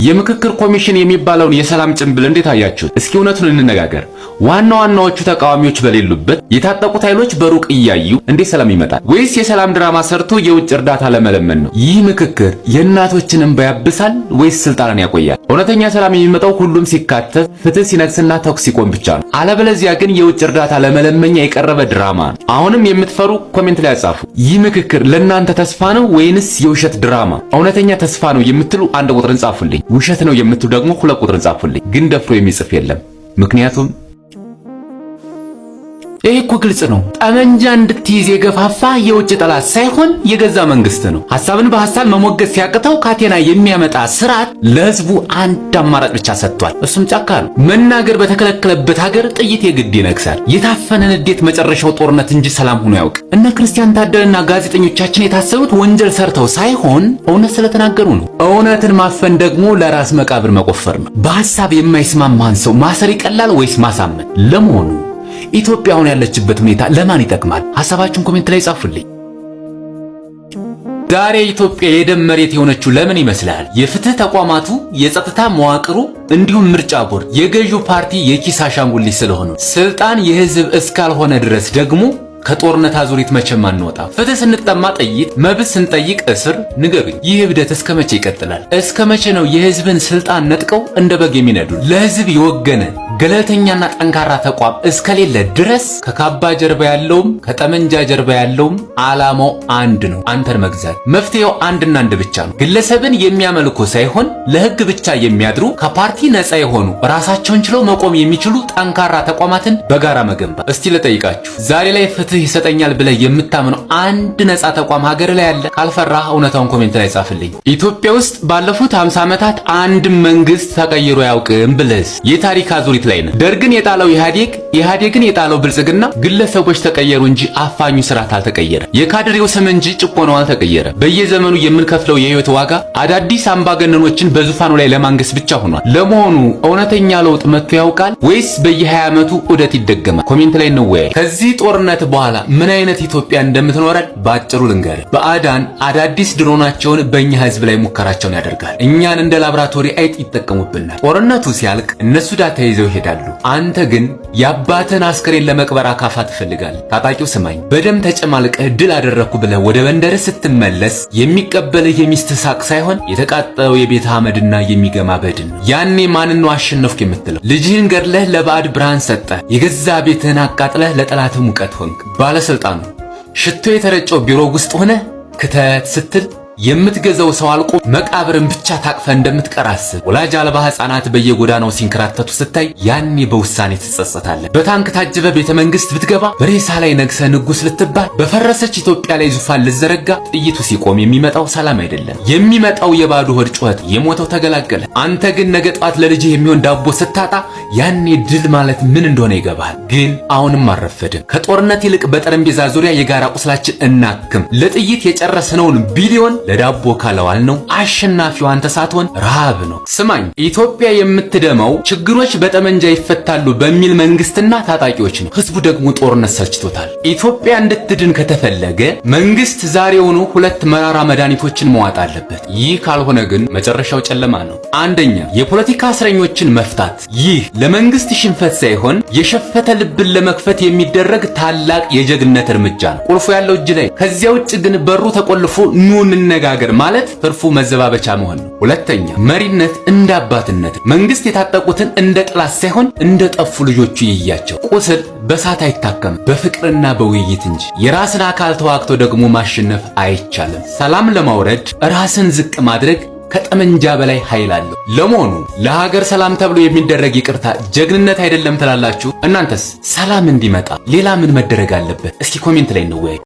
የምክክር ኮሚሽን የሚባለውን የሰላም ጭንብል እንዴት አያችሁት? እስኪ እውነቱን እንነጋገር። ዋናዎቹ ተቃዋሚዎች በሌሉበት የታጠቁት ኃይሎች በሩቅ እያዩ እንዴት ሰላም ይመጣል? ወይስ የሰላም ድራማ ሰርቶ የውጭ እርዳታ ለመለመን ነው? ይህ ምክክር የእናቶችን እንባ ያብሳል ወይስ ስልጣንን ያቆያል? እውነተኛ ሰላም የሚመጣው ሁሉም ሲካተት፣ ፍትህ ሲነግስና ተኩስ ሲቆም ብቻ ነው። አለበለዚያ ግን የውጭ እርዳታ ለመለመኛ የቀረበ ድራማ ነው። አሁንም የምትፈሩ ኮሜንት ላይ አጻፉ። ይህ ምክክር ለእናንተ ተስፋ ነው ወይንስ የውሸት ድራማ? እውነተኛ ተስፋ ነው የምትሉ አንድ ቁጥርን ጻፉልኝ። ውሸት ነው የምትሉ ደግሞ ሁለት ቁጥርን ጻፉልኝ። ግን ደፍሮ የሚጽፍ የለም። ምክንያቱም ይሄ እኮ ግልጽ ነው። ጠመንጃ እንድትይዝ የገፋፋ የውጭ ጠላት ሳይሆን የገዛ መንግስት ነው። ሐሳብን በሐሳብ መሞገት ሲያቅተው ካቴና የሚያመጣ ስርዓት ለህዝቡ አንድ አማራጭ ብቻ ሰጥቷል። እሱም ጫካ ነው። መናገር በተከለከለበት ሀገር ጥይት የግድ ይነግሳል። የታፈነ ንዴት መጨረሻው ጦርነት እንጂ ሰላም ሆኖ ያውቅ። እነ ክርስቲያን ታደለና ጋዜጠኞቻችን የታሰሩት ወንጀል ሰርተው ሳይሆን እውነት ስለተናገሩ ነው። እውነትን ማፈን ደግሞ ለራስ መቃብር መቆፈር ነው። በሐሳብ የማይስማማን ሰው ማሰር ይቀላል ወይስ ማሳመን? ለመሆኑ ኢትዮጵያ አሁን ያለችበት ሁኔታ ለማን ይጠቅማል? ሐሳባችሁን ኮሜንት ላይ ጻፉልኝ። ዛሬ ኢትዮጵያ የደም መሬት የሆነችው ለምን ይመስላል? የፍትህ ተቋማቱ፣ የጸጥታ መዋቅሩ እንዲሁም ምርጫ ቦርድ የገዢው ፓርቲ የኪስ አሻንጉሊት ስለሆኑ፣ ስልጣን የህዝብ እስካልሆነ ድረስ ደግሞ ከጦርነት አዙሪት መቼም አንወጣ። ፍትህ ስንጠማ ጥይት፣ መብት ስንጠይቅ እስር። ንገሩኝ፣ ይህ እብደት እስከ መቼ ይቀጥላል? እስከ መቼ ነው የህዝብን ስልጣን ነጥቀው እንደ በግ የሚነዱ? ለህዝብ የወገነ ገለልተኛና ጠንካራ ተቋም እስከሌለ ድረስ ከካባ ጀርባ ያለውም ከጠመንጃ ጀርባ ያለውም ዓላማው አንድ ነው፣ አንተን መግዛት። መፍትሄው አንድና አንድ ብቻ ነው። ግለሰብን የሚያመልኩ ሳይሆን ለህግ ብቻ የሚያድሩ ከፓርቲ ነፃ የሆኑ ራሳቸውን ችለው መቆም የሚችሉ ጠንካራ ተቋማትን በጋራ መገንባት። እስቲ ልጠይቃችሁ፣ ዛሬ ላይ ፍትህ ይሰጠኛል ብለህ የምታምነው አንድ ነፃ ተቋም ሀገር ላይ አለ? ካልፈራህ እውነታውን ኮሜንት ላይ ጻፍልኝ። ኢትዮጵያ ውስጥ ባለፉት 50 ዓመታት አንድም መንግስት ተቀይሮ ያውቅም ብለህስ የታሪክ አዙሪት ላይ ነህ። ደርግን የጣለው ኢህአዴግን የጣለው ብልጽግና ግለሰቦች ተቀየሩ እንጂ አፋኙ ስርዓት አልተቀየረ። የካድሬው ስም እንጂ ጭቆናው አልተቀየረ። በየዘመኑ የምንከፍለው የህይወት ዋጋ አዳዲስ አምባገነኖችን በዙፋኑ ላይ ለማንገስ ብቻ ሆኗል። ለመሆኑ እውነተኛ ለውጥ መጥቶ ያውቃል ወይስ በየ20 ዓመቱ ዑደት ይደገማል? ኮሜንት ላይ እንወያይ። ከዚህ ጦርነት በኋላ ምን አይነት ኢትዮጵያ እንደምትኖረን ባጭሩ ልንገርህ። ባዕዳን አዳዲስ ድሮናቸውን በእኛ ህዝብ ላይ ሙከራቸውን ያደርጋል። እኛን እንደ ላብራቶሪ አይጥ ይጠቀሙብናል። ጦርነቱ ሲያልቅ እነሱ ዳታ ይዘው ይሄዳሉ። አንተ ግን የአባትን አስከሬን ለመቅበር አካፋ ትፈልጋለህ። ታጣቂው ስማኝ፣ በደም ተጨማልቀህ ድል አደረኩ ብለህ ወደ መንደር ስትመለስ የሚቀበልህ የሚስትህ ሳቅ ሳይሆን የተቃጠለው የቤት አመድና የሚገማ በድን ነው። ያኔ ማንን ነው አሸነፍኩ የምትለው? ልጅህን ገድለህ ለባዕድ ብርሃን ሰጠህ። የገዛ ቤትህን አቃጥለህ ለጠላትህ ሙቀት ሆንክ። ባለስልጣኑ ሽቶ የተረጨው ቢሮ ውስጥ ሆነ ክተት ስትል የምትገዛው ሰው አልቆ መቃብርን ብቻ ታቅፈ እንደምትቀር አስብ። ወላጅ አልባ ህፃናት በየጎዳናው ሲንከራተቱ ስታይ ያኔ በውሳኔ ትጸጸታለህ። በታንክ ታጅበ ቤተ መንግስት ብትገባ፣ በሬሳ ላይ ነግሰ ንጉስ ልትባል፣ በፈረሰች ኢትዮጵያ ላይ ዙፋን ልዘረጋ፣ ጥይቱ ሲቆም የሚመጣው ሰላም አይደለም፣ የሚመጣው የባዶ ሆድ ጩኸት። የሞተው ተገላገለ። አንተ ግን ነገ ጧት ለልጅህ የሚሆን ዳቦ ስታጣ ያኔ ድል ማለት ምን እንደሆነ ይገባል። ግን አሁንም አልረፈድም። ከጦርነት ይልቅ በጠረጴዛ ዙሪያ የጋራ ቁስላችን እናክም። ለጥይት የጨረስነውን ቢሊዮን ለዳቦ ካለዋል ነው አሸናፊው አንተ ሳትሆን ረሃብ ነው። ስማኝ፣ ኢትዮጵያ የምትደማው ችግሮች በጠመንጃ ይፈታሉ በሚል መንግስትና ታጣቂዎች ነው። ህዝቡ ደግሞ ጦርነት ሰልችቶታል። ኢትዮጵያ እንድትድን ከተፈለገ መንግስት ዛሬውኑ ሁለት መራራ መድኃኒቶችን መዋጥ አለበት። ይህ ካልሆነ ግን መጨረሻው ጨለማ ነው። አንደኛ፣ የፖለቲካ እስረኞችን መፍታት። ይህ ለመንግስት ሽንፈት ሳይሆን የሸፈተ ልብን ለመክፈት የሚደረግ ታላቅ የጀግነት እርምጃ ነው። ቁልፉ ያለው እጅ ላይ። ከዚያ ውጭ ግን በሩ ተቆልፎ ኑ ነጋገር ማለት ትርፉ መዘባበቻ መሆን ነው። ሁለተኛ፣ መሪነት እንደ አባትነት። መንግስት የታጠቁትን እንደ ጥላት ሳይሆን እንደ ጠፉ ልጆቹ ይያቸው። ቁስል በሳት አይታከም በፍቅርና በውይይት እንጂ። የራስን አካል ተዋግቶ ደግሞ ማሸነፍ አይቻልም። ሰላም ለማውረድ ራስን ዝቅ ማድረግ ከጠመንጃ በላይ ኃይል አለው። ለመሆኑ ለሀገር ሰላም ተብሎ የሚደረግ ይቅርታ ጀግንነት አይደለም ትላላችሁ? እናንተስ ሰላም እንዲመጣ ሌላ ምን መደረግ አለበት? እስኪ ኮሜንት ላይ እንወያይ።